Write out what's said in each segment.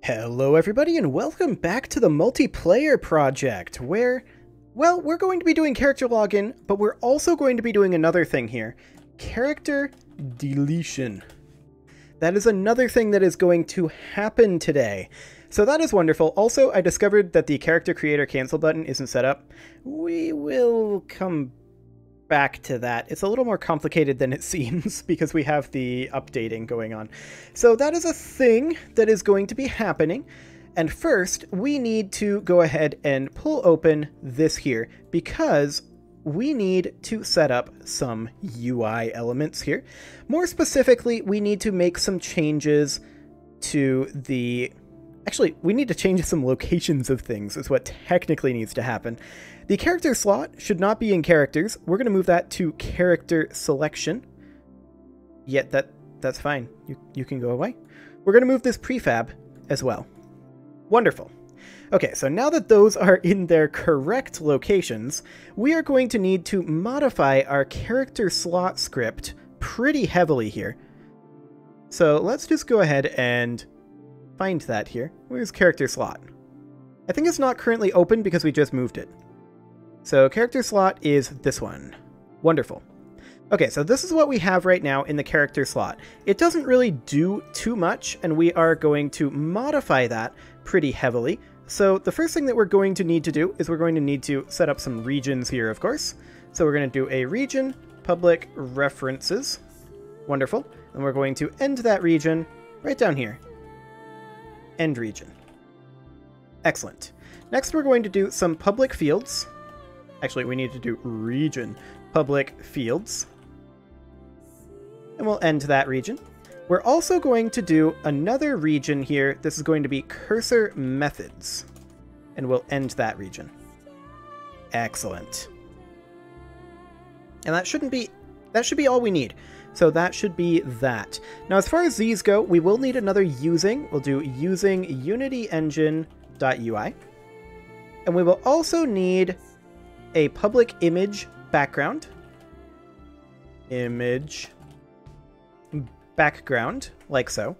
Hello everybody and welcome back to the multiplayer project where, well, we're going to be doing character login, but we're also going to be doing another thing here. Character deletion. That is another thing that is going to happen today. So that is wonderful. Also, I discovered that the character creator cancel button isn't set up. We will come back to that. It's a little more complicated than it seems because we have the updating going on. So that is a thing that is going to be happening. And first, we need to go ahead and pull open this here because we need to set up some UI elements here. More specifically, we need to make some changes to the... Actually, we need to change some locations of things is what technically needs to happen. The character slot should not be in characters. We're going to move that to character selection. Yet that's fine. You can go away. We're going to move this prefab as well. Wonderful. Okay, so now that those are in their correct locations, we are going to need to modify our character slot script pretty heavily here. So let's just go ahead and find that here. Where's character slot? I think it's not currently open because we just moved it. So character slot is this one. Wonderful. Okay, so this is what we have right now in the character slot. It doesn't really do too much, and we are going to modify that pretty heavily. So the first thing that we're going to need to do is we're going to need to set up some regions here, of course. So we're going to do a region, public references. Wonderful. And we're going to end that region right down here. End region. Excellent. Next, we're going to do some public fields. Actually, we need to do region public fields. And we'll end that region. We're also going to do another region here. This is going to be cursor methods. And we'll end that region. Excellent. And that should be all we need. So that should be that. Now, as far as these go, we will need another using. We'll do using Unity Engine.ui. And we will also need a public image background. Image background, like so.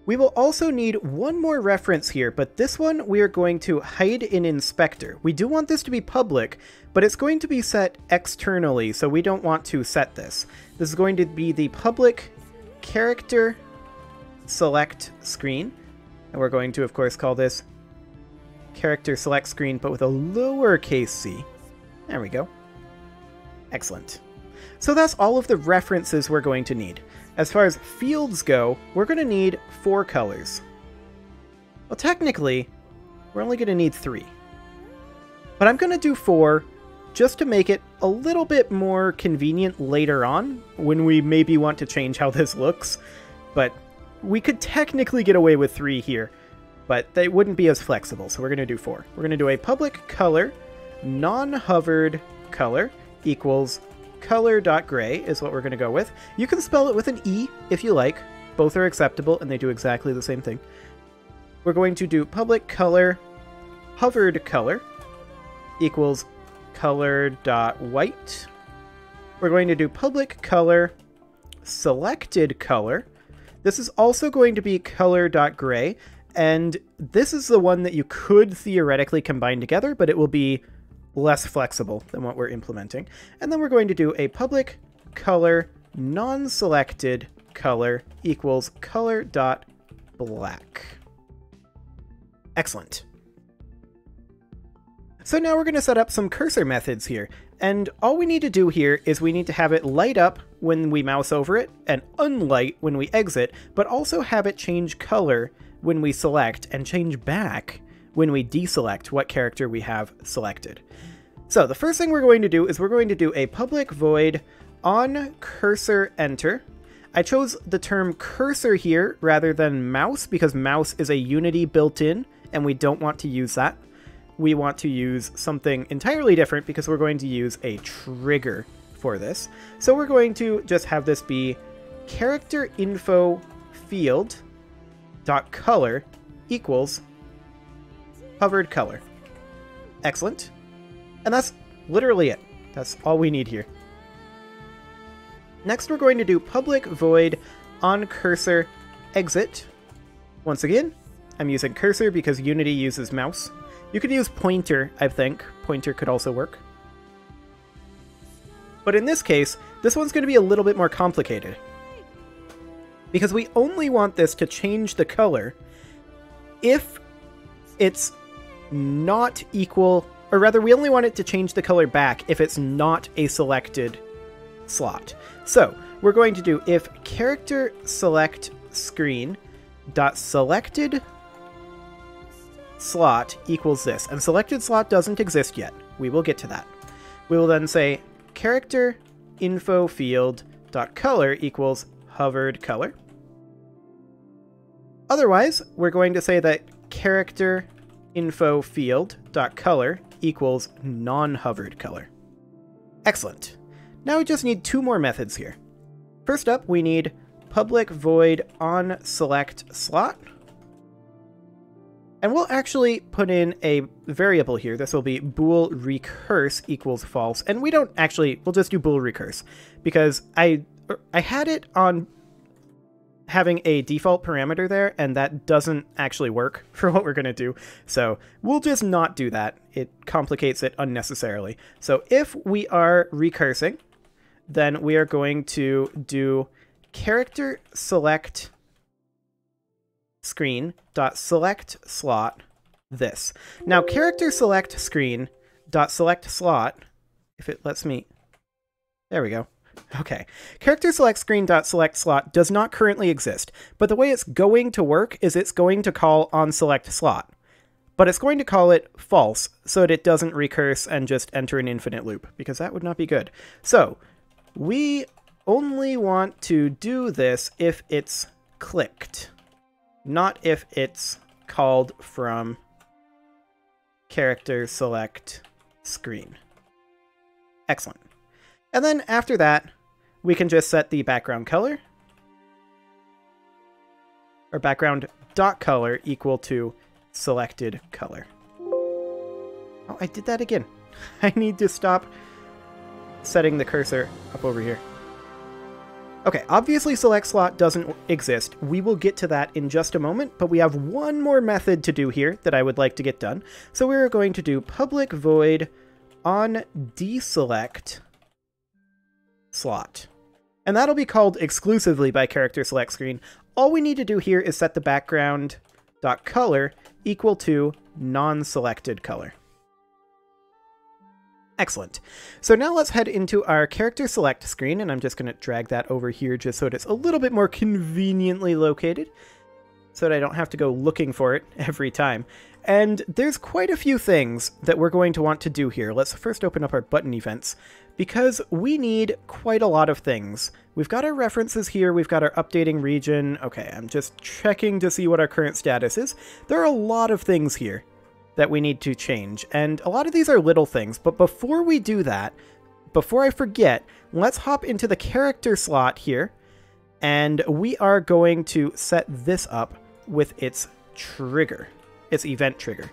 We will also need one more reference here, but this one we are going to hide in inspector. We do want this to be public, but it's going to be set externally, so we don't want to set this. This is going to be the public character select screen, and we're going to, of course, call this character select screen, but with a lowercase c. There we go. Excellent. So that's all of the references we're going to need. As far as fields go, we're going to need 4 colors. Well, technically, we're only going to need 3. But I'm going to do 4 just to make it a little bit more convenient later on when we maybe want to change how this looks. But we could technically get away with 3 here, but they wouldn't be as flexible, so we're going to do 4. We're going to do a public color, non-hovered color equals color.gray is what we're going to go with. You can spell it with an E if you like. Both are acceptable and they do exactly the same thing. We're going to do public color hovered color equals color.white. We're going to do public color selected color. This is also going to be color.gray, and this is the one that you could theoretically combine together, but it will be less flexible than what we're implementing. And then we're going to do a public color non-selected color equals color.black. Excellent. So now we're going to set up some cursor methods here. And all we need to do here is we need to have it light up when we mouse over it and unlight when we exit, but also have it change color when we select and change back when we deselect what character we have selected. So the first thing we're going to do is we're going to do a public void on cursor enter. I chose the term cursor here rather than mouse because mouse is a Unity built-in and we don't want to use that. We want to use something entirely different because we're going to use a trigger for this. So we're going to just have this be character info field dot color equals hovered color. Excellent. And that's literally it. That's all we need here. Next, we're going to do public void on cursor exit once again, I'm using cursor because Unity uses mouse. You could use pointer, I think. Pointer could also work. But in this case, this one's going to be a little bit more complicated. Because we only want this to change the color if it's not equal, or rather we only want it to change the color back if it's not a selected slot. So we're going to do if character select screen dot selected slot equals this, and selected slot doesn't exist yet. We will get to that. We will then say character info field dot color equals hovered color. Otherwise, we're going to say that character info field dot color equals non-hovered color. Excellent. Now we just need two more methods here. First up, we need public void on select slot. And we'll actually put in a variable here. This will be bool recurse equals false. And we don't actually, we'll just do bool recurse because I had it on having a default parameter there, and that doesn't actually work for what we're going to do. So we'll just not do that. It complicates it unnecessarily. So if we are recursing, then we are going to do character select screen dot select slot this. Now character select screen dot select slot, if it lets me, there we go. Okay, character select screen dot select slot does not currently exist, but the way it's going to work is it's going to call on select slot, but it's going to call it false so that it doesn't recurse and just enter an infinite loop, because that would not be good. So we only want to do this if it's clicked, not if it's called from character select screen. Excellent. And then after that, we can just set the background color, or background dot color equal to selected color. Oh, I did that again. I need to stop setting the cursor up over here. Okay, obviously select slot doesn't exist. We will get to that in just a moment, but we have one more method to do here that I would like to get done. So we're going to do public void on deselect slot. And that'll be called exclusively by character select screen. All we need to do here is set the background dot color equal to non-selected color. Excellent. So now let's head into our character select screen, and I'm just going to drag that over here just so it's a little bit more conveniently located, so that I don't have to go looking for it every time. And there's quite a few things that we're going to want to do here. Let's first open up our button events, because we need quite a lot of things. We've got our references here, we've got our updating region. Okay, I'm just checking to see what our current status is. There are a lot of things here that we need to change, and a lot of these are little things, but before we do that, before I forget, let's hop into the character slot here, and we are going to set this up with its trigger, its event trigger.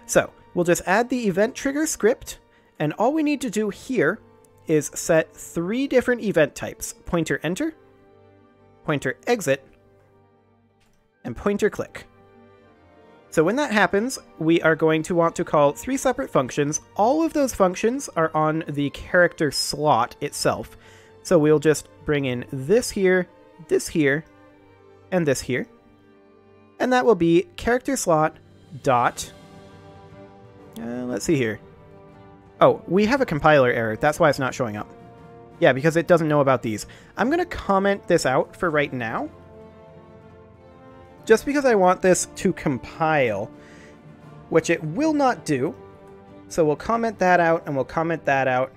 So we'll just add the event trigger script, and all we need to do here is set 3 different event types: pointer enter, pointer exit, and pointer click. So when that happens, we are going to want to call 3 separate functions. All of those functions are on the character slot itself. So we'll just bring in this here, and this here. And that will be character slot dot, let's see here. Oh, we have a compiler error. That's why it's not showing up. Yeah, because it doesn't know about these. I'm going to comment this out for right now, just because I want this to compile, which it will not do. So we'll comment that out, and we'll comment that out,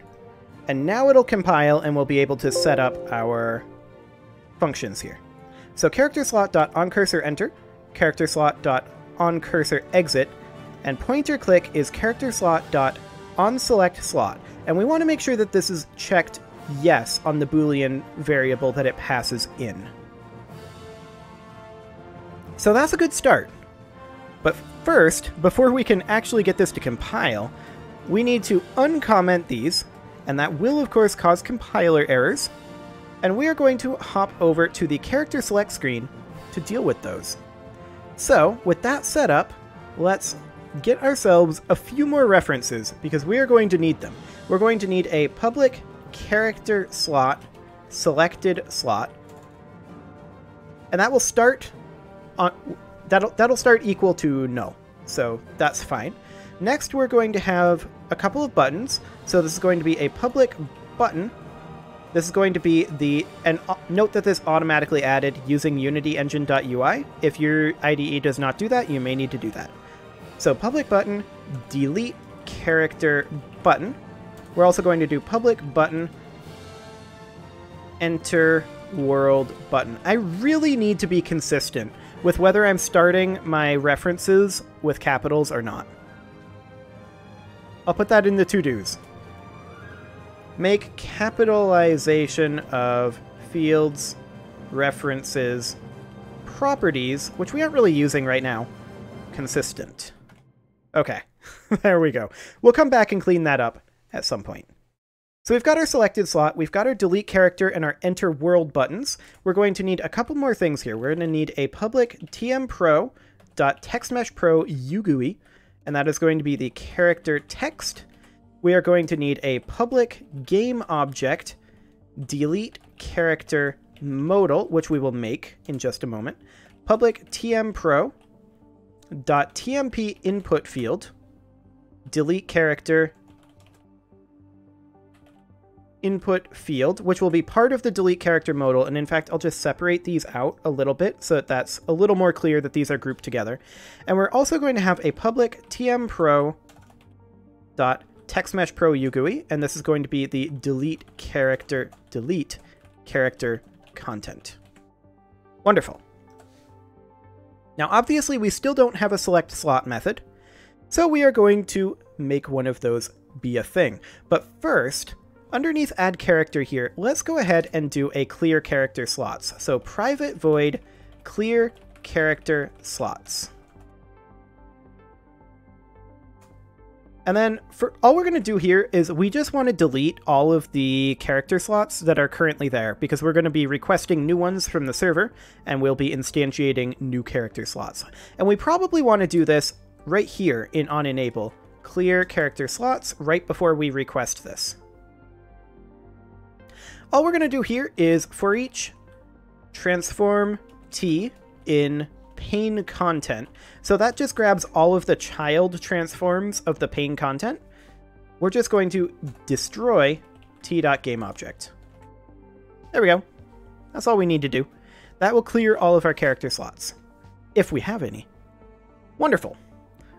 and now it'll compile, and we'll be able to set up our functions here. So character slot.onCursor enter, character slot.onCursor exit, and pointer click is character slot.onSelect slot. And we want to make sure that this is checked yes on the Boolean variable that it passes in. So that's a good start. But first, before we can actually get this to compile, we need to uncomment these, and that will of course cause compiler errors. And we are going to hop over to the character select screen to deal with those. So with that set up, let's get ourselves a few more references because we are going to need them. We're going to need a public character slot, selected slot, and that will start on that'll start equal to null. So that's fine. Next, we're going to have a couple of buttons. So this is going to be a public button. This is going to be and note that this automatically added using UnityEngine.ui. If your IDE does not do that, you may need to do that. So public button, delete character button. We're also going to do public button, enter world button. I really need to be consistent with whether I'm starting my references with capitals or not. I'll put that in the to-dos. Make capitalization of fields, references, properties, which we aren't really using right now, consistent. Okay, there we go. We'll come back and clean that up at some point. So we've got our selected slot, we've got our delete character and our enter world buttons. We're going to need a couple more things here. We're going to need a public tmpro.textmeshpro UGUI, and that is going to be the character text. We are going to need a public game object delete character modal, which we will make in just a moment. Public tmpro.tmp input field delete character input field, which will be part of the delete character modal. And in fact, I'll just separate these out a little bit so that that's a little more clear that these are grouped together. And we're also going to have a public tmpro.textmeshpro UGUI, and this is going to be the delete character content. Wonderful. Now, obviously, we still don't have a select slot method, so we are going to make one of those be a thing. But first, underneath add character here, let's go ahead and do a clear character slots. So private void clear character slots. And then for all we're going to do here is we just want to delete all of the character slots that are currently there because we're going to be requesting new ones from the server and we'll be instantiating new character slots. And we probably want to do this right here in onEnable, clear character slots right before we request this. All we're going to do here is for each transform t in pane content. So that just grabs all of the child transforms of the pane content. We're just going to destroy t.gameObject. There we go. That's all we need to do. That will clear all of our character slots, if we have any. Wonderful.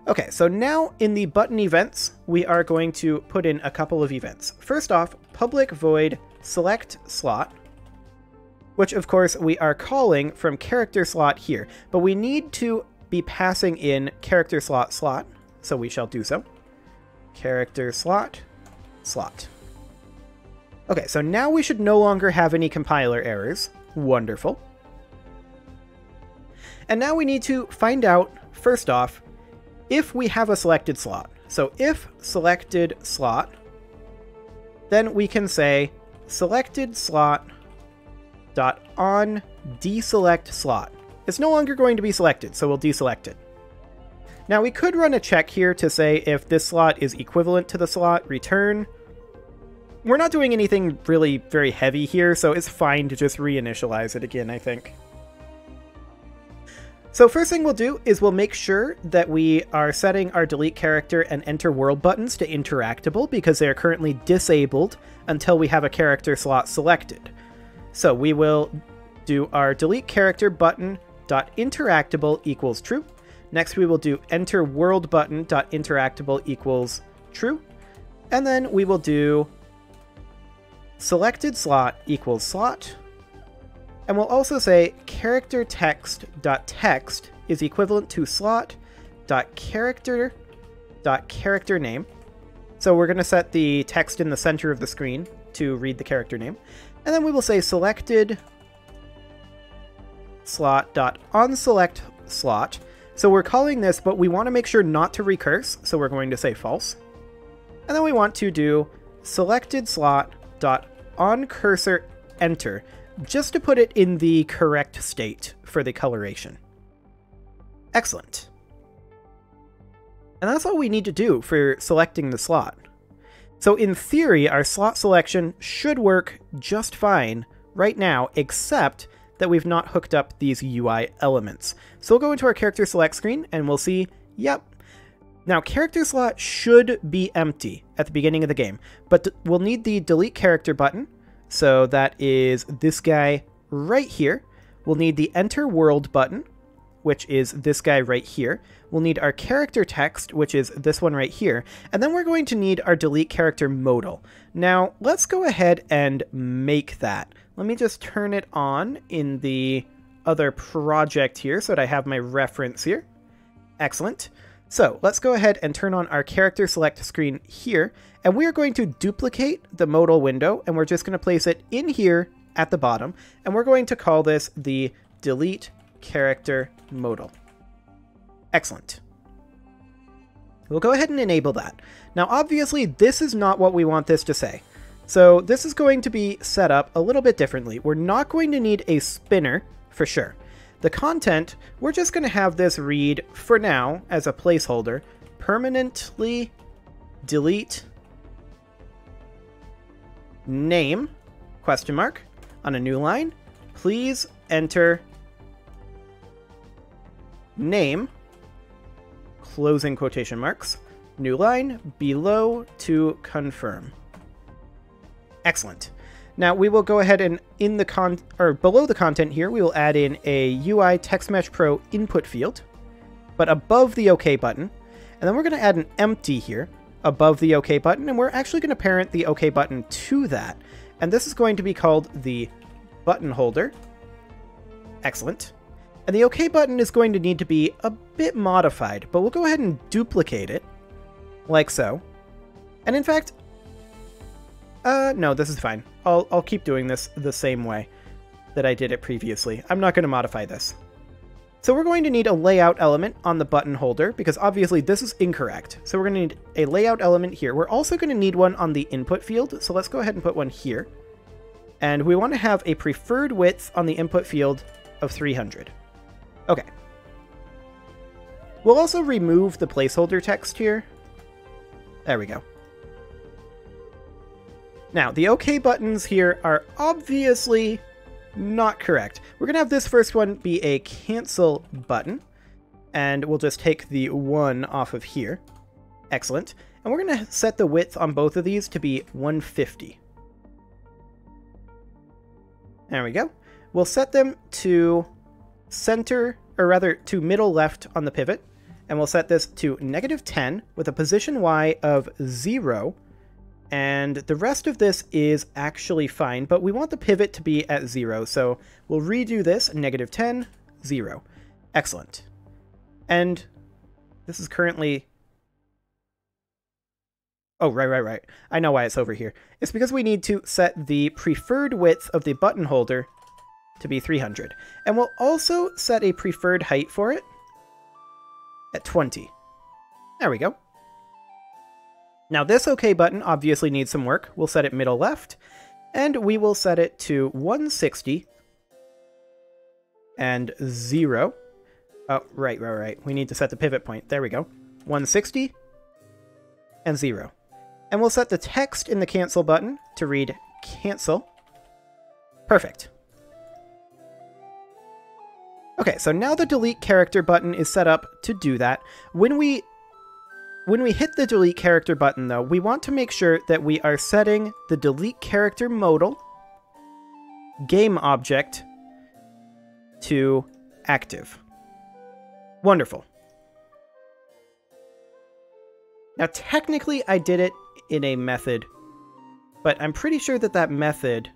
Okay, so now in the button events, we are going to put in a couple of events. First off, public void select slot, which of course we are calling from character slot here, but we need to be passing in character slot slot, so we shall do so. Character slot slot. Okay, so now we should no longer have any compiler errors. Wonderful. And now we need to find out, first off, if we have a selected slot. So if selected slot, then we can say selected slot dot on deselect slot. It's no longer going to be selected, so we'll deselect it. Now we could run a check here to say if this slot is equivalent to the slot, return. We're not doing anything really very heavy here, so it's fine to just reinitialize it again, I think. So first thing we'll do is we'll make sure that we are setting our delete character and enter world buttons to interactable because they are currently disabled until we have a character slot selected. So we will do our delete character button dot interactable equals true. Next we will do enter world button dot interactable equals true. And then we will do selected slot equals slot. And we'll also say character text dot text is equivalent to slot dot character name. So we're going to set the text in the center of the screen to read the character name. And then we will say selected slot dot onSelect slot. So we're calling this, but we want to make sure not to recurse. So we're going to say false. And then we want to do selected slot dot onCursor enter, just to put it in the correct state for the coloration. Excellent. And that's all we need to do for selecting the slot. So in theory, our slot selection should work just fine right now, except that we've not hooked up these UI elements. So we'll go into our character select screen and we'll see, yep. Now character slot should be empty at the beginning of the game, but we'll need the delete character button. So that is this guy right here. We'll need the enter world button, which is this guy right here. We'll need our character text, which is this one right here. And then we're going to need our delete character modal. Now, let's go ahead and make that. Let me just turn it on in the other project here so that I have my reference here. Excellent. So let's go ahead and turn on our character select screen here. And we are going to duplicate the modal window, and we're just going to place it in here at the bottom. And we're going to call this the delete character modal. Excellent. We'll go ahead and enable that. Now, obviously, this is not what we want this to say. So this is going to be set up a little bit differently. We're not going to need a spinner for sure. The content, we're just going to have this read, for now, as a placeholder, permanently delete name, question mark, on a new line. Please enter name, closing quotation marks, new line, below to confirm. Excellent. Now we will go ahead and below the content here, we will add in a UI Text Mesh Pro input field, but above the OK button. And then we're going to add an empty here above the OK button, and we're actually going to parent the OK button to that. And this is going to be called the button holder. Excellent. And the OK button is going to need to be a bit modified, but we'll go ahead and duplicate it, like so. And in fact, no, this is fine. I'll keep doing this the same way that I did it previously. I'm not going to modify this. So we're going to need a layout element on the button holder, because obviously this is incorrect. So we're going to need a layout element here. We're also going to need one on the input field, so let's go ahead and put one here. And we want to have a preferred width on the input field of 300. Okay. We'll also remove the placeholder text here. There we go. Now, the OK buttons here are obviously not correct. We're going to have this first one be a cancel button, and we'll just take the 1 off of here. Excellent. And we're going to set the width on both of these to be 150. There we go. We'll set them to center, or rather to middle left on the pivot, and we'll set this to -10 with a position Y of 0. And the rest of this is actually fine, but we want the pivot to be at 0, so we'll redo this, -10, 0. Excellent. And this is currently... Oh, right. I know why it's over here. It's because we need to set the preferred width of the button holder to be 300. And we'll also set a preferred height for it at 20. There we go. Now this OK button obviously needs some work. We'll set it middle left, and we will set it to 160 and 0. Oh, right. We need to set the pivot point. There we go. 160 and 0. And we'll set the text in the cancel button to read cancel. Perfect. Okay, so now the delete character button is set up to do that. When we hit the delete character button, though, we want to make sure that we are setting the delete character modal game object to active. Wonderful. Now, technically, I did it in a method, but I'm pretty sure that that method,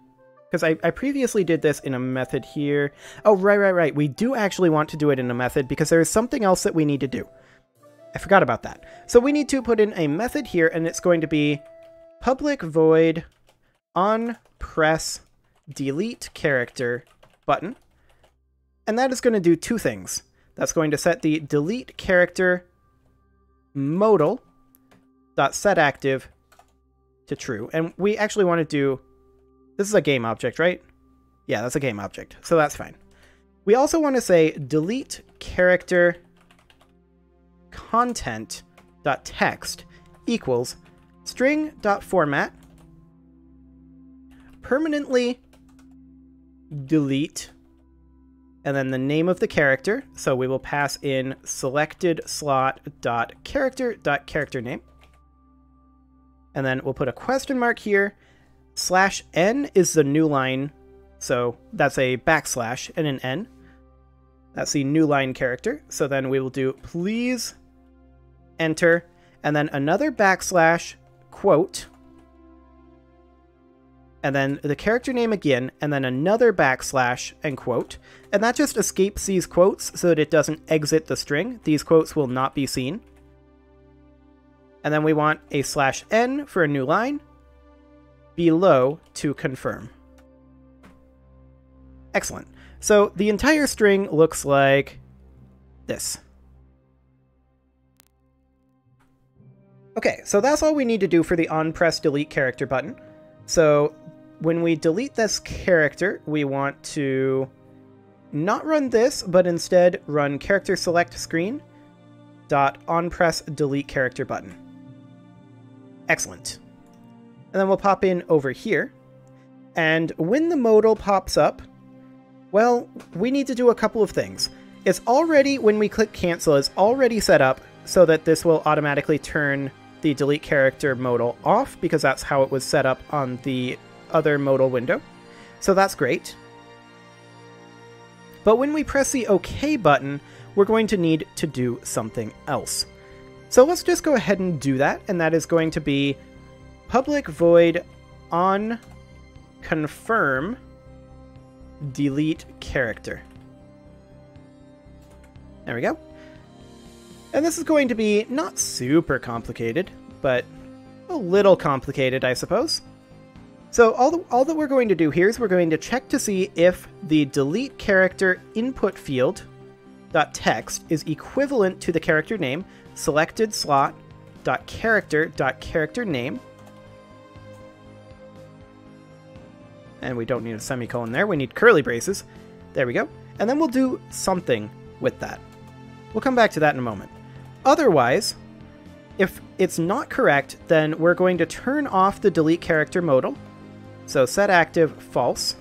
because I previously did this in a method here. Oh, right. We do actually want to do it in a method because there is something else that we need to do. I forgot about that. So we need to put in a method here, and it's going to be public void on press delete character button. And that is going to do two things. That's going to set the delete character modal dot set active to true. And we actually want to do, this is a game object, right? Yeah, that's a game object. So that's fine. We also want to say delete character content.text equals string.format permanently delete, and then the name of the character. So we will pass in selected slot.character.character name. And then we'll put a question mark here. /n is the new line. So that's a backslash and an n. That's the new line character. So then we will do please enter, and then another backslash, quote, and then the character name again, and then another backslash and quote. And that just escapes these quotes so that it doesn't exit the string. These quotes will not be seen. And then we want a /n for a new line below to confirm. Excellent. So the entire string looks like this. Okay, so that's all we need to do for the onPress delete character button. So when we delete this character, we want to not run this, but instead run character select screen dot onPress delete character button. Excellent. And then we'll pop in over here. And when the modal pops up, well, we need to do a couple of things. It's already, when we click cancel, it's already set up so that this will automatically turn the delete character modal off, because that's how it was set up on the other modal window. So that's great. But when we press the OK button, we're going to need to do something else. So let's just go ahead and do that, and that is going to be public void on confirm delete character. There we go. And this is going to be not super complicated, but a little complicated, I suppose. So all that we're going to do here is we're going to check to see if the delete character input field .text is equivalent to the character name selected slot.character.character name. And we don't need a semicolon there, we need curly braces. There we go. And then we'll do something with that. We'll come back to that in a moment. Otherwise, if it's not correct, then we're going to turn off the delete character modal. So set active false.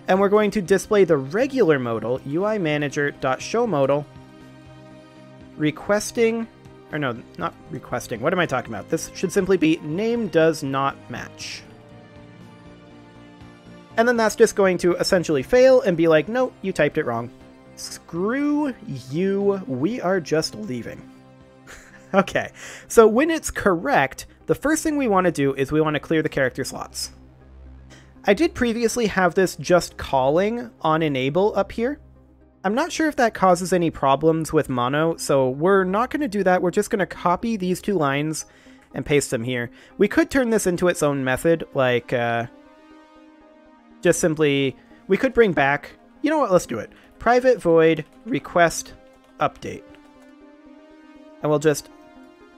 And we're going to display the regular modal, uimanager.showModal, requesting, or no, not requesting, what am I talking about? This should simply be name does not match. And then that's just going to essentially fail and be like, no, you typed it wrong. Screw you, we are just leaving. Okay, so when it's correct, the first thing we want to do is we want to clear the character slots. I did previously have this just calling on enable up here. I'm not sure if that causes any problems with mono, so we're not going to do that. We're just going to copy these two lines and paste them here. We could turn this into its own method, like just simply, we could bring back, you know what, let's do it. Private void request update. And we'll just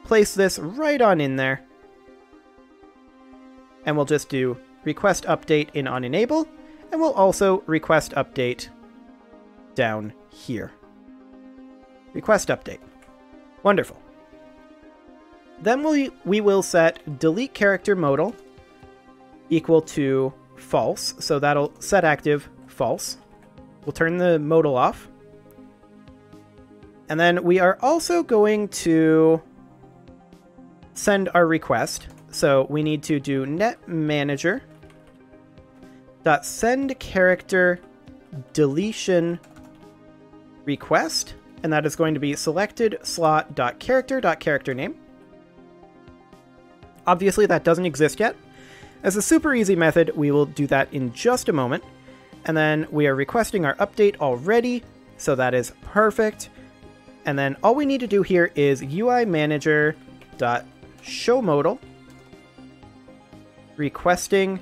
place this right on in there. And we'll just do request update in on enable, and we'll also request update down here. Request update. Wonderful. Then we will set delete character modal equal to false, so that'll set active false. We'll turn the modal off. And then we are also going to send our request. So we need to do netmanager.send character deletion request, and that is going to be selected slot.character.character name. Obviously that doesn't exist yet. As a super easy method, we will do that in just a moment. And then we are requesting our update already, so that is perfect. And then all we need to do here is uimanager.showModal requesting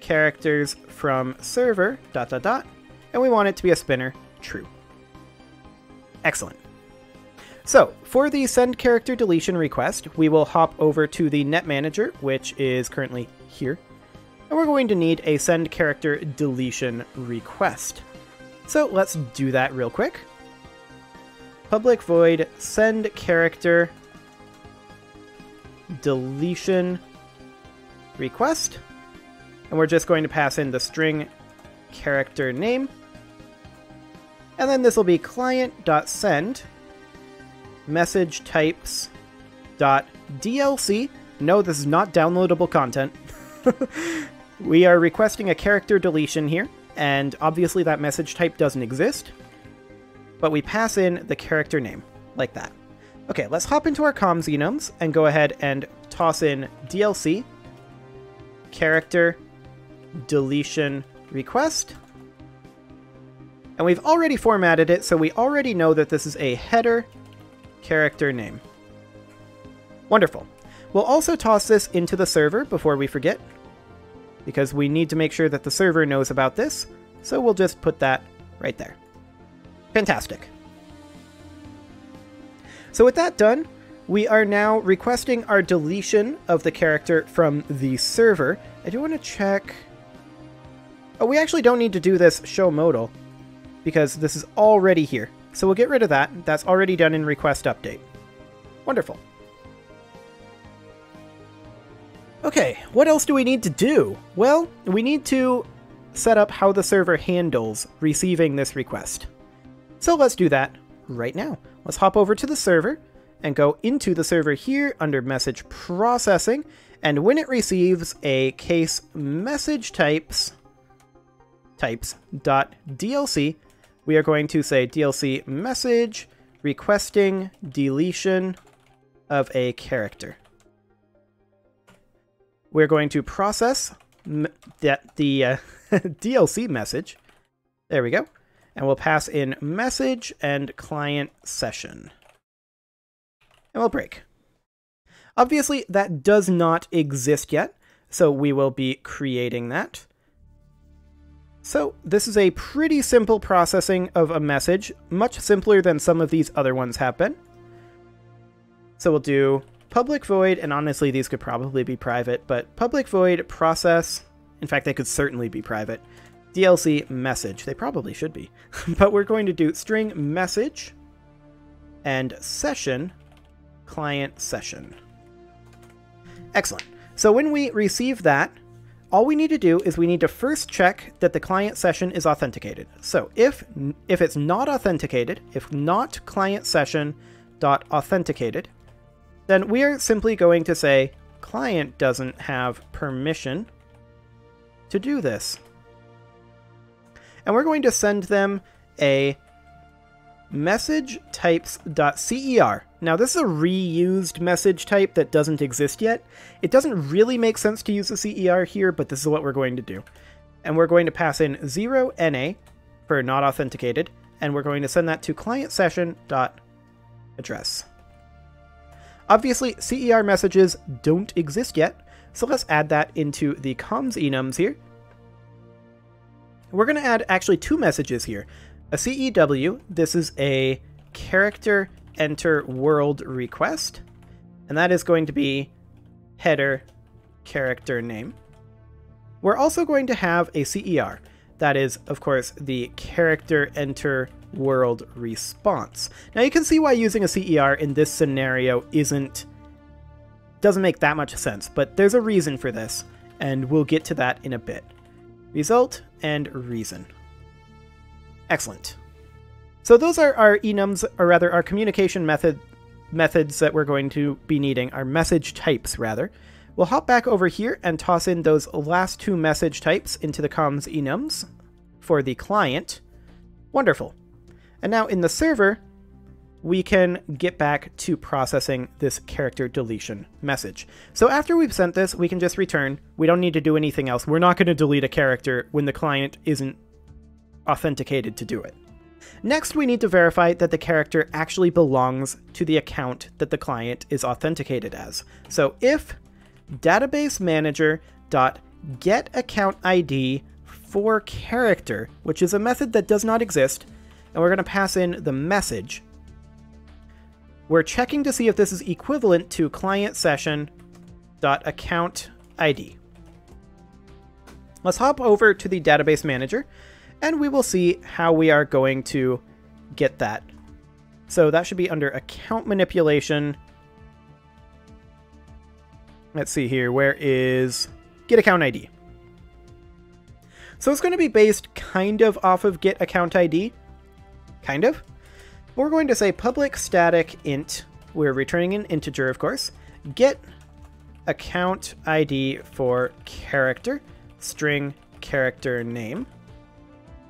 characters from server ... and we want it to be a spinner true. Excellent. So for the send character deletion request, we will hop over to the net manager, which is currently here, and we're going to need a send character deletion request. So let's do that real quick. public void send character deletion request. And we're just going to pass in the string character name. And then this will be client.send message types.dlc. No, this is not downloadable content. We are requesting a character deletion here, and obviously that message type doesn't exist, but we pass in the character name, like that. Okay, let's hop into our comms enums and go ahead and toss in DLC character deletion request. And we've already formatted it, so we already know that this is a header character name. Wonderful. We'll also toss this into the server before we forget, because we need to make sure that the server knows about this, so we'll just put that right there. Fantastic. So with that done, we are now requesting our deletion of the character from the server. I do want to check... Oh, we actually don't need to do this show modal, because this is already here. So we'll get rid of that. That's already done in request update. Wonderful. Okay, what else do we need to do? Well, we need to set up how the server handles receiving this request. So let's do that right now. Let's hop over to the server and go into the server here under message processing. And when it receives a case message types.dlc, we are going to say DLC message requesting deletion of a character. We're going to process the DLC message. There we go. And we'll pass in message and client session. And we'll break. Obviously, that does not exist yet, so we will be creating that. So this is a pretty simple processing of a message, much simpler than some of these other ones have been. So we'll do public void, and honestly these could probably be private, but public void process, in fact they could certainly be private, DLC message, they probably should be, but we're going to do string message and session client session. Excellent. So when we receive that, all we need to do is we need to first check that the client session is authenticated. So if it's not authenticated, if not client session dot authenticated, then we are simply going to say client doesn't have permission to do this. And we're going to send them a message types.cer. Now this is a reused message type that doesn't exist yet. It doesn't really make sense to use the CER here, but this is what we're going to do. And we're going to pass in 0NA for not authenticated, and we're going to send that to client session.address. Obviously, CER messages don't exist yet, so let's add that into the comms enums here. We're going to add actually two messages here. A CEW, this is a character enter world request, and that is going to be header character name. We're also going to have a CER. That is, of course, the character enter world response. Now you can see why using a CER in this scenario doesn't make that much sense, but there's a reason for this, and we'll get to that in a bit. Result and reason. Excellent. So those are our enums, or rather our communication methods that we're going to be needing, our message types rather. We'll hop back over here and toss in those last two message types into the comms enums for the client. Wonderful. And now in the server, we can get back to processing this character deletion message. So after we've sent this, we can just return. We don't need to do anything else. We're not going to delete a character when the client isn't authenticated to do it. Next, we need to verify that the character actually belongs to the account that the client is authenticated as. So if database manager dot get account ID for character, which is a method that does not exist, and we're going to pass in the message. We're checking to see if this is equivalent to client session dot account ID. Let's hop over to the database manager, and we will see how we are going to get that So that should be under account manipulation. Let's see here. Where is get account ID? So it's going to be based kind of off of get account ID. Kind of. We're going to say public static int. We're returning an integer, of course. Get account ID for character, string character name.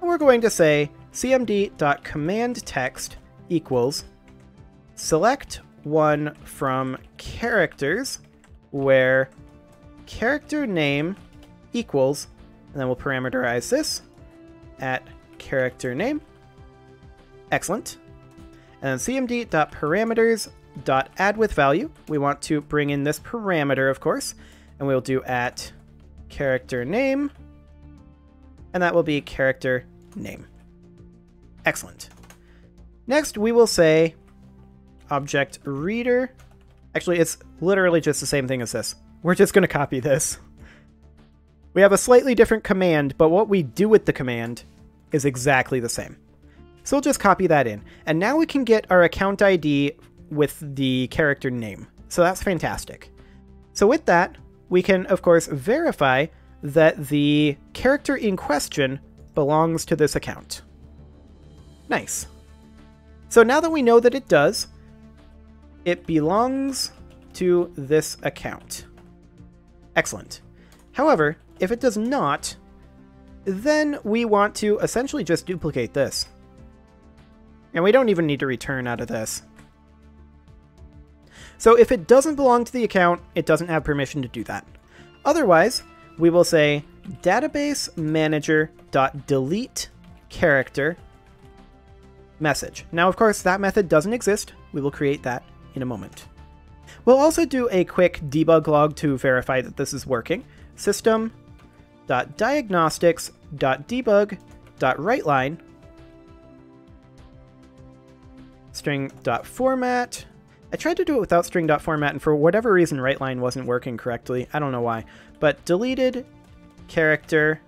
And we're going to say cmd.commandText equals select one from characters where character name equals, and then we'll parameterize this at character name. Excellent. And then cmd.parameters.add with value. We want to bring in this parameter, of course, and we'll do at character name, and that will be character name. Excellent. Next, we will say object reader. Actually, it's literally just the same thing as this. We're just going to copy this. We have a slightly different command, but what we do with the command is exactly the same. So we'll just copy that in. And now we can get our account ID with the character name. So that's fantastic. So with that, we can, of course, verify that the character in question belongs to this account. Nice. So now that we know that it does, it belongs to this account. Excellent. However, if it does not, then we want to essentially just duplicate this. And we don't even need to return out of this. So if it doesn't belong to the account, it doesn't have permission to do that. Otherwise, we will say database manager.delete character message. Now, of course, that method doesn't exist. We will create that in a moment. We'll also do a quick debug log to verify that this is working. System.diagnostics.debug.writeLine string.format. I tried to do it without string.format, and for whatever reason, writeLine wasn't working correctly. I don't know why. But deleted character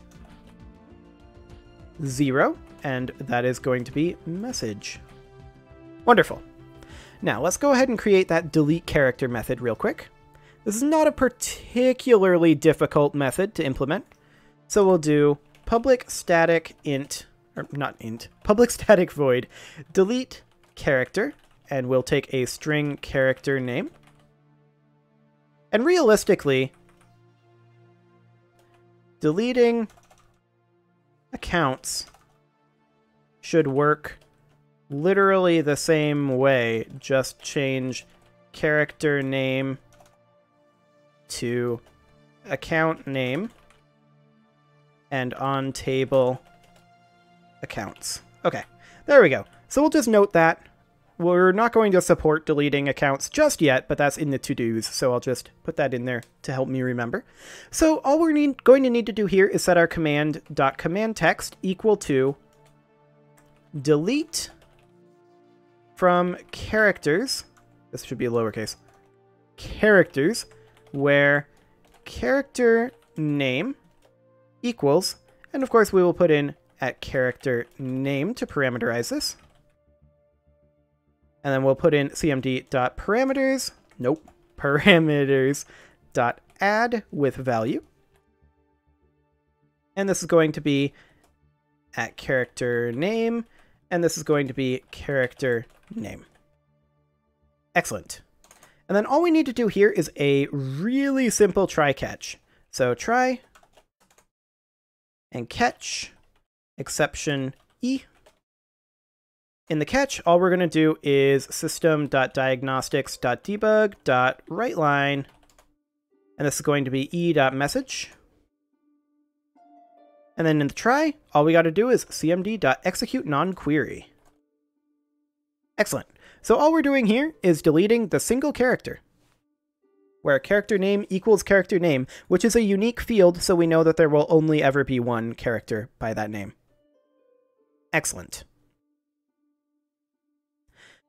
0, and that is going to be message. Wonderful. Now, let's go ahead and create that delete character method real quick. This is not a particularly difficult method to implement. So we'll do public static int, or not int, public static void delete character, and we'll take a string character name. And realistically, deleting accounts should work literally the same way. Just change character name to account name and on table accounts. Okay, there we go. So we'll just note that. We're not going to support deleting accounts just yet, but that's in the to-dos, so I'll just put that in there to help me remember. So all we're going to need to do here is set our command.commandText equal to delete from characters, this should be lowercase, characters, where character name equals, and of course we will put in at character name to parameterize this. And then we'll put in cmd.parameters, parameters.add with value. And this is going to be at character name, and this is going to be character name. Excellent. And then all we need to do here is a really simple try catch. So try and catch exception E. In the catch, all we're going to do is system.diagnostics.debug.writeLine, and this is going to be e.message. And then in the try, all we got to do is cmd.execute non-query. Excellent. So all we're doing here is deleting the single character, where character name equals character name, which is a unique field, so we know that there will only ever be one character by that name. Excellent.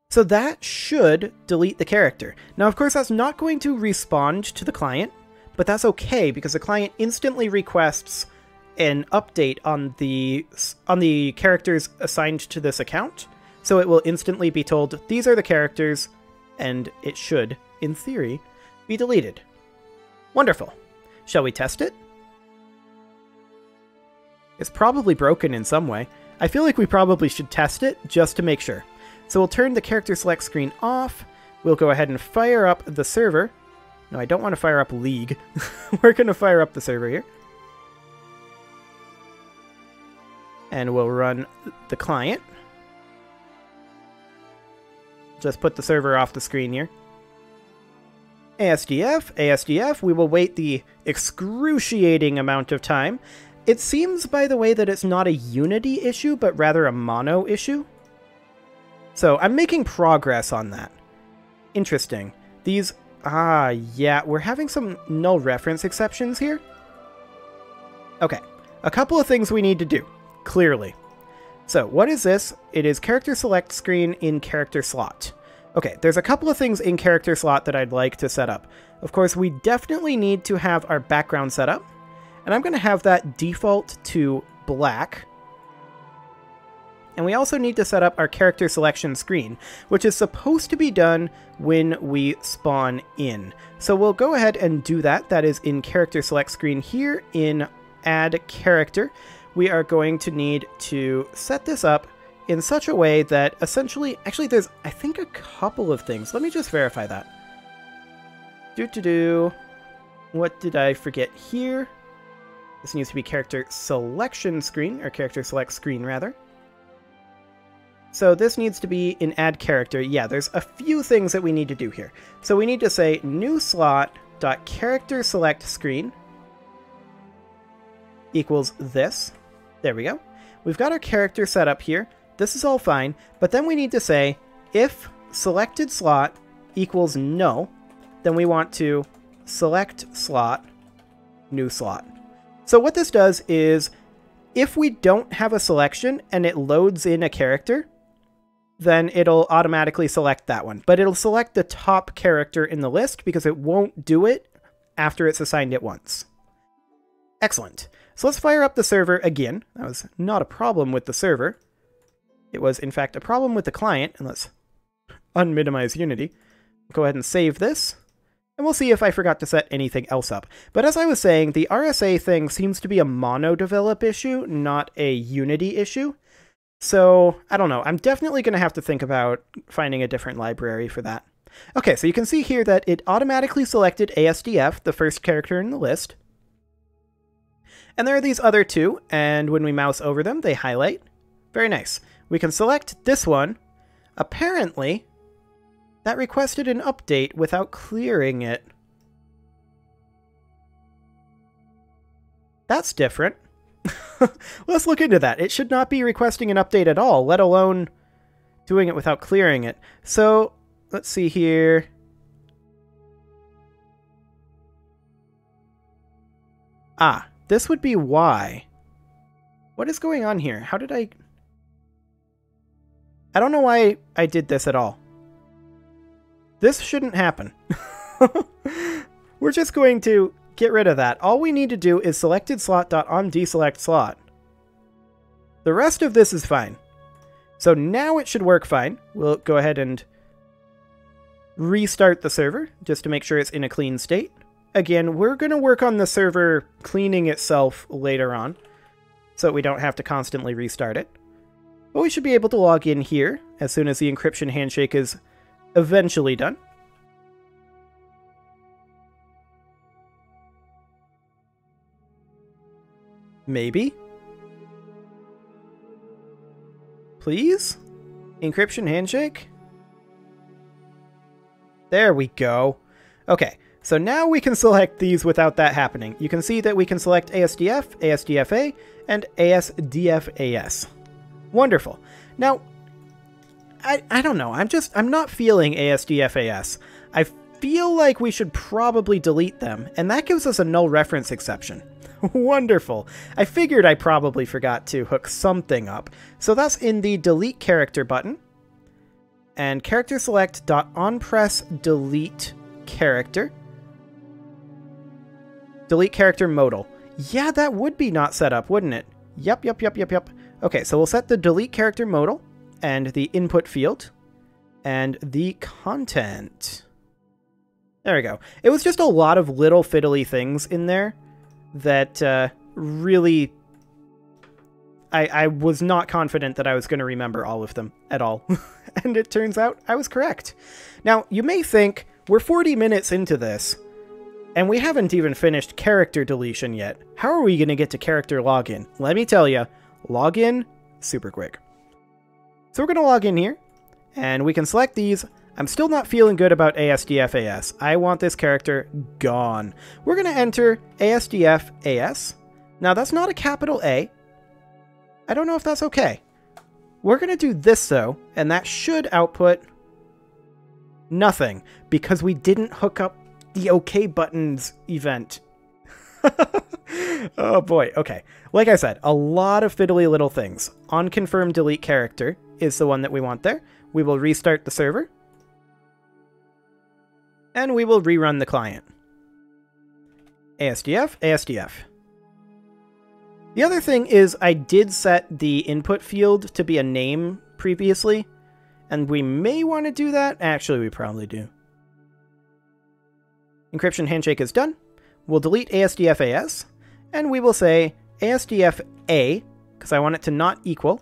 So that should delete the character. Now, of course, that's not going to respond to the client, but that's okay because the client instantly requests an update on the characters assigned to this account. So it will instantly be told, these are the characters, and it should, in theory, be deleted. Wonderful. Shall we test it? It's probably broken in some way. I feel like we probably should test it just to make sure. So we'll turn the character select screen off. We'll go ahead and fire up the server. No, I don't want to fire up League. We're going to fire up the server here. And we'll run the client. Just put the server off the screen here. ASDF, we will wait the excruciating amount of time. It seems, by the way, that it's not a Unity issue, but rather a mono issue. So I'm making progress on that. Interesting. These... yeah, we're having some null reference exceptions here. Okay, a couple of things we need to do, clearly. So, what is this? It is character select screen in character slot. Okay, there's a couple of things in character slot that I'd like to set up. Of course, we definitely need to have our background set up. And I'm going to have that default to black. And we also need to set up our character selection screen, which is supposed to be done when we spawn in. So we'll go ahead and do that. That is in character select screen here in add character. We are going to need to set this up in such a way that essentially, actually there's, I think, a couple of things. Let me just verify that. What did I forget here? This needs to be character selection screen, or character select screen rather. So this needs to be in add character. Yeah, there's a few things that we need to do here. So we need to say new slot.character select screen equals this. There we go. We've got our character set up here. This is all fine, but then we need to say if selected slot equals null, then we want to select slot, new slot. So what this does is if we don't have a selection and it loads in a character, then it'll automatically select that one. But it'll select the top character in the list because it won't do it after it's assigned it once. Excellent. So let's fire up the server again. That was not a problem with the server. It was, in fact, a problem with the client. And let's unminimize Unity. Go ahead and save this. And we'll see if I forgot to set anything else up. But as I was saying, the RSA thing seems to be a mono-develop issue, not a Unity issue. So, I don't know. I'm definitely going to have to think about finding a different library for that. Okay, so you can see here that it automatically selected ASDF, the first character in the list. And there are these other two, and when we mouse over them, they highlight. Very nice. We can select this one. Apparently, that requested an update without clearing it. That's different. Let's look into that. It should not be requesting an update at all, let alone doing it without clearing it. So, let's see here. Ah, this would be why. What is going on here? How did I don't know why I did this at all. This shouldn't happen. We're just going to get rid of that. All we need to do is selected slot.onDeselect slot. The rest of this is fine. So now it should work fine. We'll go ahead and restart the server just to make sure it's in a clean state. Again, we're going to work on the server cleaning itself later on, so we don't have to constantly restart it. But we should be able to log in here as soon as the encryption handshake is eventually done. Maybe? Please? Encryption handshake? There we go. Okay, so now we can select these without that happening. You can see that we can select ASDF, ASDFA, and ASDFAS. Wonderful. Now, I don't know. I'm not feeling ASDFAS. I feel like we should probably delete them, and that gives us a null reference exception. Wonderful. I figured I probably forgot to hook something up. So that's in the delete character button. And character select.onPress delete character. Delete character modal. Yeah, that would be not set up, wouldn't it? Yep. Okay, so we'll set the delete character modal. and the input field, and the content. There we go. It was just a lot of little fiddly things in there that really... I was not confident that I was going to remember all of them at all. And it turns out I was correct. Now, you may think, we're 40 minutes into this, and we haven't even finished character deletion yet. How are we going to get to character login? Let me tell you, login, super quick. So we're going to log in here, and we can select these. I'm still not feeling good about ASDF-AS. I want this character gone. We're going to enter ASDF-AS. Now, that's not a capital A. I don't know if that's okay. We're going to do this, though, and that should output nothing, because we didn't hook up the OK buttons event. Oh boy, okay. Like I said, a lot of fiddly little things. OnConfirm delete character is the one that we want there. We will restart the server. And we will rerun the client. ASDF, ASDF. The other thing is I did set the input field to be a name previously, and we may want to do that. Actually, we probably do. Encryption handshake is done. We'll delete ASDF-AS, and we will say ASDF-A, because I want it to not equal.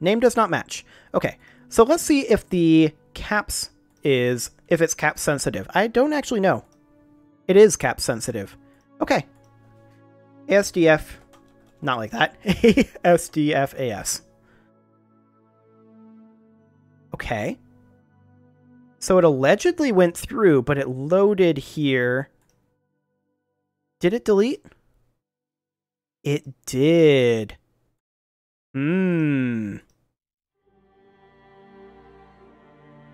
Name does not match. Okay, so let's see if the caps is, if it's caps sensitive. I don't actually know. It is caps sensitive. Okay. ASDF, not like that. ASDF-AS. Okay. So it allegedly went through, but it loaded here. Did it delete? It did.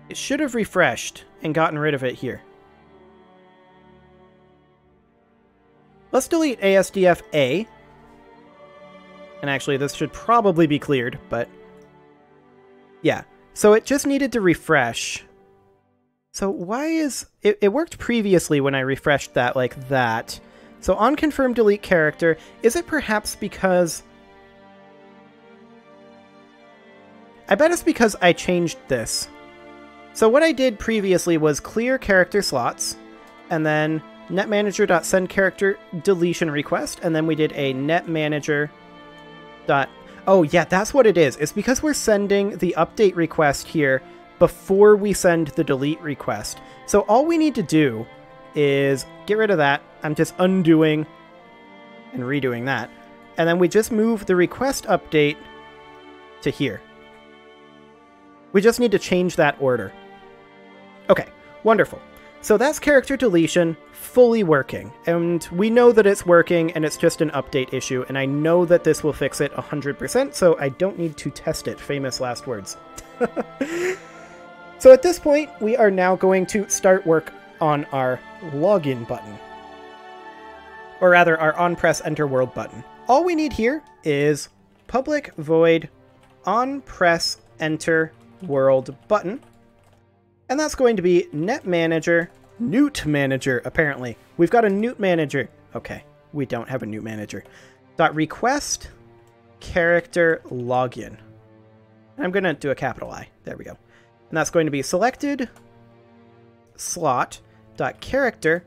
It should have refreshed and gotten rid of it here. Let's delete ASDF-A. And actually, this should probably be cleared, but... yeah. So it just needed to refresh. So why is... It worked previously when I refreshed that like that. So OnConfirm delete character. Is it perhaps because... I bet it's because I changed this. So what I did previously was clear character slots, and then netmanager.sendCharacter deletion request, and then we did a netmanager. Oh yeah, that's what it is. It's because we're sending the update request here before we send the delete request. So all we need to do is get rid of that. I'm just undoing and redoing that. And then we just move the request update to here. We just need to change that order. Okay, wonderful. So that's character deletion fully working, and we know that it's working and it's just an update issue, and I know that this will fix it 100%, so I don't need to test it. Famous last words. So at this point, we are now going to start work on our login button. Or rather, our onPress enter world button. All we need here is public void onPress enter world button. And that's going to be netmanager, Newt manager, apparently. We've got a Newt manager. Okay, we don't have a Newt manager. .request character login. I'm going to do a capital I. There we go. And that's going to be selected slot.character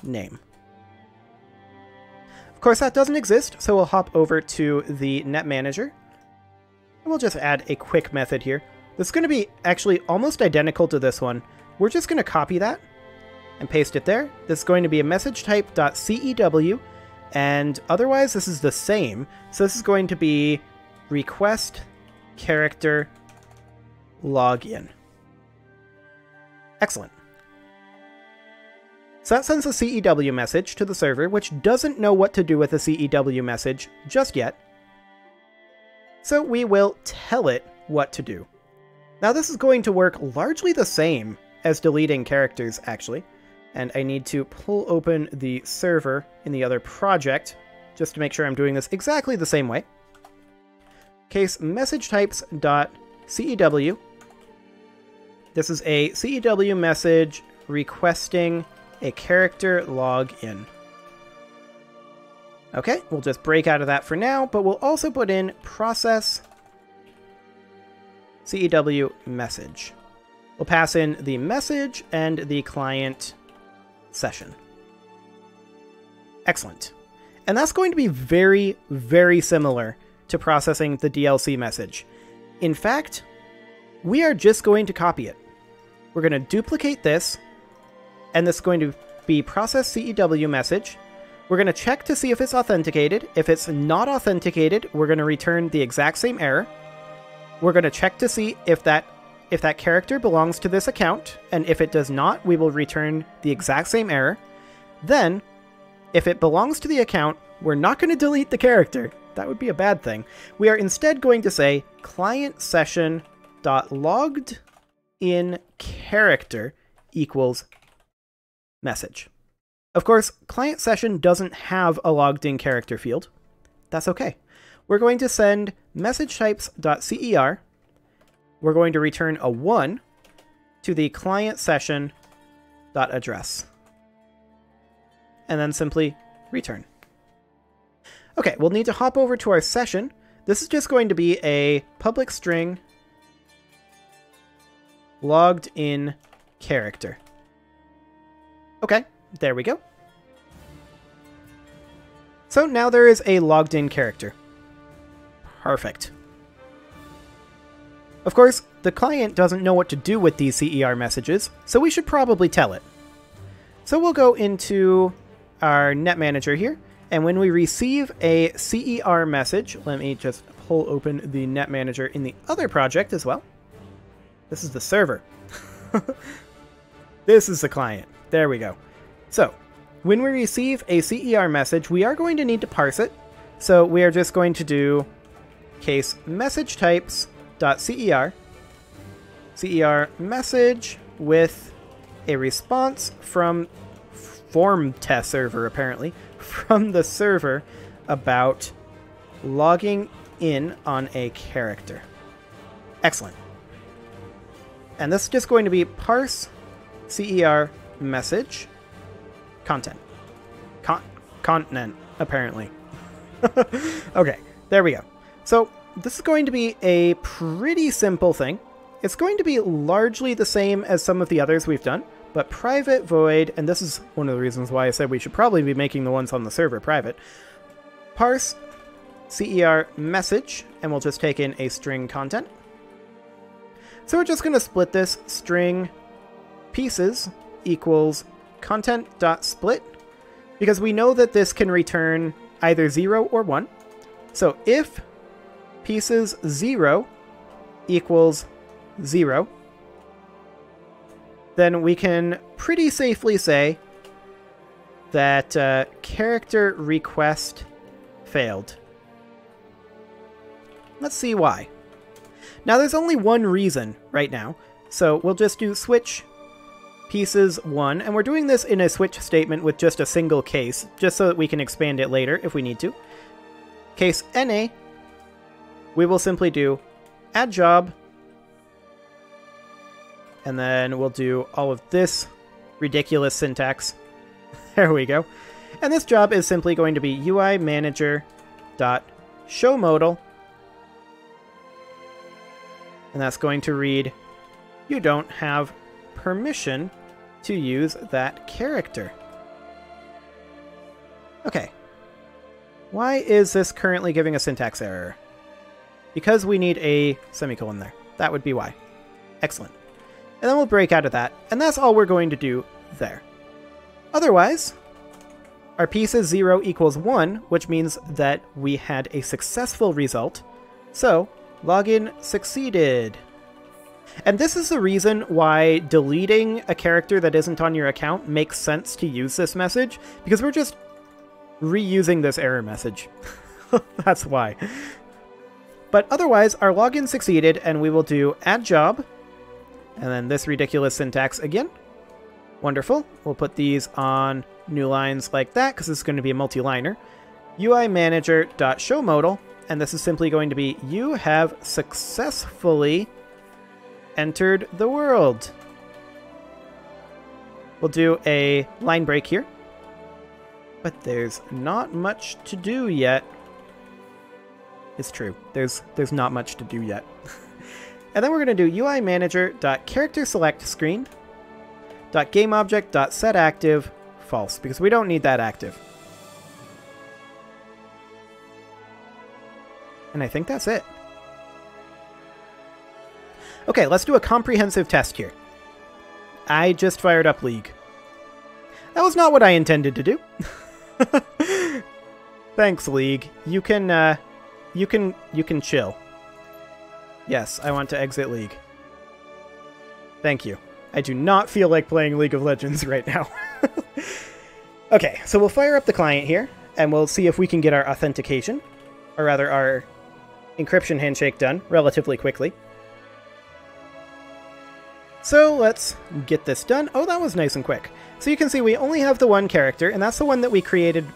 name. Of course, that doesn't exist, so we'll hop over to the net manager. And we'll just add a quick method here. This is going to be actually almost identical to this one. We're just going to copy that and paste it there. This is going to be a message type.cew, and otherwise this is the same. So this is going to be request character login. Excellent. So that sends a CEW message to the server, which doesn't know what to do with a CEW message just yet. So we will tell it what to do. Now this is going to work largely the same as deleting characters, actually. And I need to pull open the server in the other project, just to make sure I'm doing this exactly the same way. Case message types.cew. This is a CEW message requesting a character login. Okay, we'll just break out of that for now, but we'll also put in process CEW message. We'll pass in the message and the client session. Excellent. And that's going to be very, very similar to processing the DLC message. In fact, we are just going to copy it. We're going to duplicate this, and this is going to be process CEW message. We're going to check to see if it's authenticated. If it's not authenticated, we're going to return the exact same error. We're going to check to see if that character belongs to this account, and if it does not, we will return the exact same error. Then, if it belongs to the account, we're not going to delete the character. That would be a bad thing. We are instead going to say client session.logged-in character equals message. Of course, client session doesn't have a logged-in character field. That's okay. We're going to send message types.cer. We're going to return a 1 to the client session.address. And then simply return. Okay, we'll need to hop over to our session. This is just going to be a public string logged in character. Okay, there we go. So now there is a logged in character. Perfect. Of course, the client doesn't know what to do with these CER messages, so we should probably tell it. So we'll go into our net manager here, and when we receive a CER message, let me just pull open the net manager in the other project as well. This is the server. This is the client. There we go. So, when we receive a CER message, we are going to need to parse it. So we are just going to do case message types.cer, CER message with a response from form test server, apparently, from the server about logging in on a character. Excellent. And this is just going to be parse CER message content. Continent, apparently. Okay, there we go. So this is going to be a pretty simple thing. It's going to be largely the same as some of the others we've done, but private void, and this is one of the reasons why I said we should probably be making the ones on the server private, parse CER message, and we'll just take in a string content. So we're just going to split this string pieces equals content.split, because we know that this can return either 0 or 1. So if pieces 0 equals 0, then we can pretty safely say that character request failed. Let's see why. Now there's only one reason right now, so we'll just do switch pieces 1, and we're doing this in a switch statement with just a single case, just so that we can expand it later if we need to. Case NA, we will simply do add job, and then we'll do all of this ridiculous syntax. There we go. And this job is simply going to be UI manager dot show modal, and that's going to read, you don't have permission to use that character. Okay. Why is this currently giving a syntax error? Because we need a semicolon there. That would be why. Excellent. And then we'll break out of that, and that's all we're going to do there. Otherwise, our piece is 0 equals 1, which means that we had a successful result. So, login succeeded. And this is the reason why deleting a character that isn't on your account makes sense to use this message, because we're just reusing this error message. That's why. But otherwise, our login succeeded, and we will do add job, and then this ridiculous syntax again. Wonderful. We'll put these on new lines like that, because this is going to be a multi-liner. UI manager.showModal, and this is simply going to be, you have successfully entered the world. We'll do a line break here, but there's not much to do yet. It's true. There's not much to do yet. And then we're going to do UI manager.character select screen .gameObject.set active false, because we don't need that active. And I think that's it. Okay, let's do a comprehensive test here. I just fired up League. That was not what I intended to do. Thanks, League. You can chill. Yes, I want to exit League. Thank you. I do not feel like playing League of Legends right now. Okay, so we'll fire up the client here, and we'll see if we can get our authentication, or rather our encryption handshake done relatively quickly. So let's get this done. Oh, that was nice and quick. So you can see we only have the one character, and that's the one that we created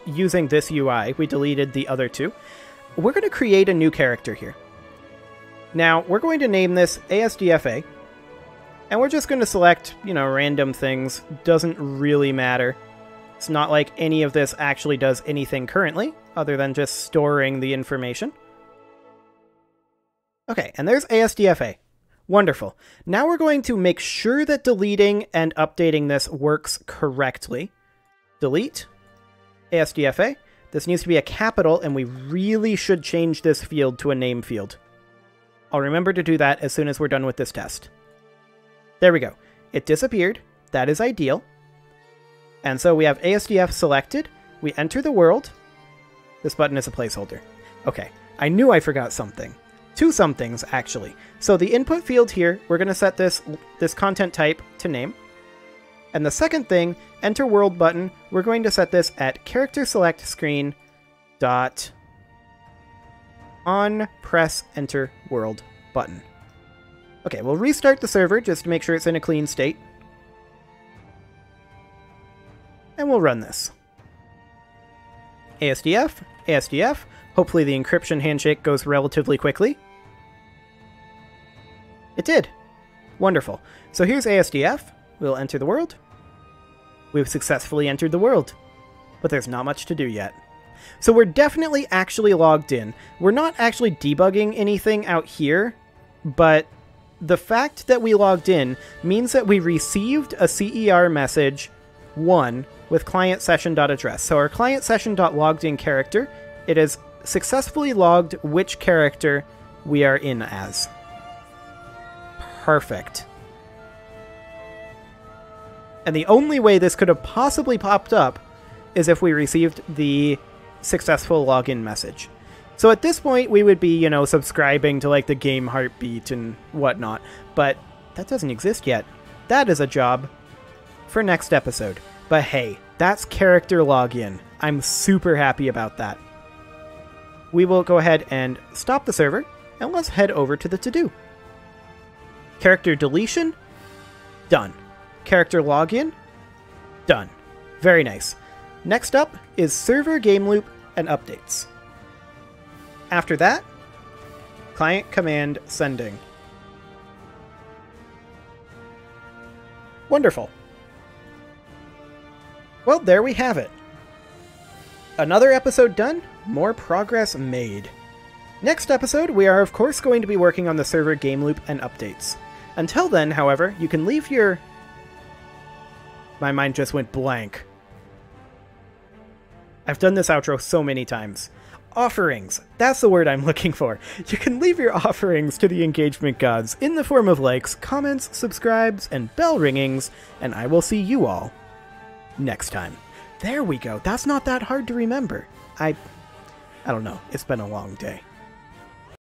using this UI. We deleted the other two. We're going to create a new character here. Now, we're going to name this ASDFA, and we're just going to select, random things. Doesn't really matter. It's not like any of this actually does anything currently, other than just storing the information. Okay, and there's ASDFA. Wonderful. Now we're going to make sure that deleting and updating this works correctly. Delete ASDFA. This needs to be a capital, and we really should change this field to a name field. I'll remember to do that as soon as we're done with this test. There we go. It disappeared. That is ideal. And so we have ASDF selected. We enter the world. This button is a placeholder. Okay, I knew I forgot something. Two somethings, actually. So the input field here, we're going to set this content type to name. And the second thing, enter world button, we're going to set this at character select screen dot on press enter world button. Okay, we'll restart the server just to make sure it's in a clean state. And we'll run this. ASDF, ASDF. Hopefully the encryption handshake goes relatively quickly. It did. Wonderful. So here's ASDF. We'll enter the world. We've successfully entered the world. But there's not much to do yet. So we're definitely actually logged in. We're not actually debugging anything out here, but the fact that we logged in means that we received a CER message 1 with client session.address. So our client session.loggedin character, it has successfully logged which character we are in as. Perfect. And the only way this could have possibly popped up is if we received the successful login message. So at this point, we would be, subscribing to like the game heartbeat and whatnot, but that doesn't exist yet. That is a job for next episode. But hey, that's character login. I'm super happy about that. We will go ahead and stop the server, and let's head over to the to-do. Character deletion, done. Character login, done. Very nice. Next up is server game loop and updates. After that, client command sending. Wonderful. Well, there we have it. Another episode done, more progress made. Next episode, we are of course going to be working on the server game loop and updates. Until then, however, you can leave your... My mind just went blank. I've done this outro so many times. Offerings. That's the word I'm looking for. You can leave your offerings to the engagement gods in the form of likes, comments, subscribes, and bell ringings, and I will see you all next time. There we go. That's not that hard to remember. I don't know. It's been a long day.